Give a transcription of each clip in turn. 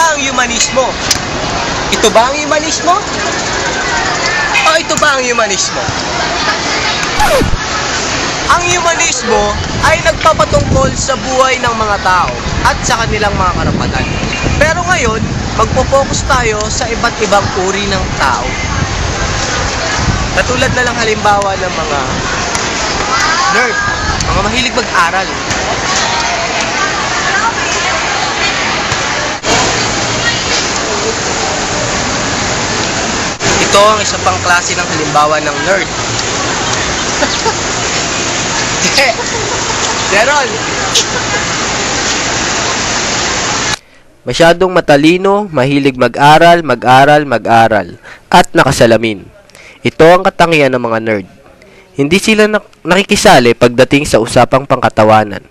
ba ang humanismo? Ito ba ang humanismo? O ito ba ang humanismo? Ang humanismo ay nagpapatungkol sa buhay ng mga tao at sa kanilang mga karapatan. Pero ngayon, magpo-focus tayo sa iba't ibang uri ng tao. Katulad na lang halimbawa ng mga nerd, mga mahilig mag-aral. Ito ang isa pang klase ng halimbawa ng nerd. Meron. Masyadong matalino, mahilig mag-aral, at nakasalamin. Ito ang katangian ng mga nerd. Hindi sila nakikisali pagdating sa usapang pangkatawanan.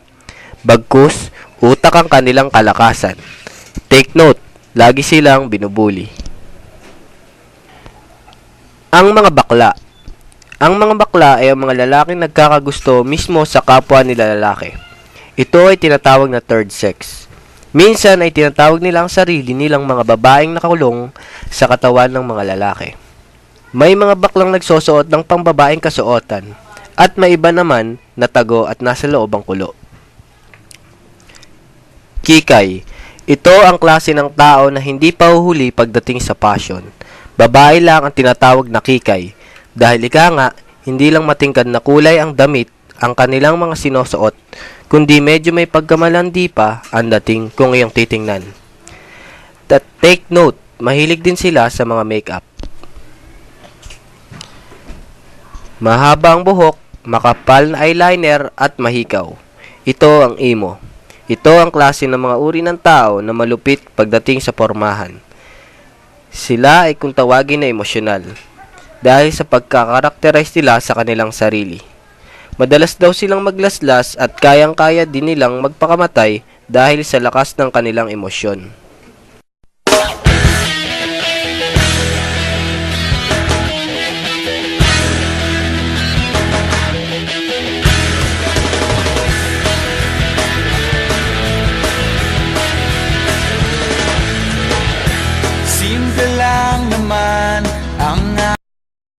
Bagkus, utak ang kanilang kalakasan. Take note, lagi silang binubuli. Ang mga bakla. Ang mga bakla ay ang mga lalaking nagkakagusto mismo sa kapwa nila lalaki. Ito ay tinatawag na third sex. Minsan ay tinatawag nila ang sarili nilang mga babaeng nakakulong sa katawan ng mga lalaki. May mga baklang nagsusuot ng pangbabaeng kasuotan at may iba naman na tago at nasa loob ang kulo. Kikay. Ito ang klase ng tao na hindi pahuhuli pagdating sa passion. Babae lang ang tinatawag na kikay dahil ika nga, hindi lang matingkad na kulay ang damit ang kanilang mga sinusuot, kundi medyo may pagkamalandi pa ang dating kung iyong titingnan. Take note, mahilig din sila sa mga makeup. Mahaba ang buhok, makapal na eyeliner at mahikaw. Ito ang emo. Ito ang klase ng mga uri ng tao na malupit pagdating sa pormahan. Sila ay kung tawagin na emosyonal dahil sa pagkakarakterize nila sa kanilang sarili. Madalas daw silang maglaslas at kayang-kaya din nilang magpakamatay dahil sa lakas ng kanilang emosyon.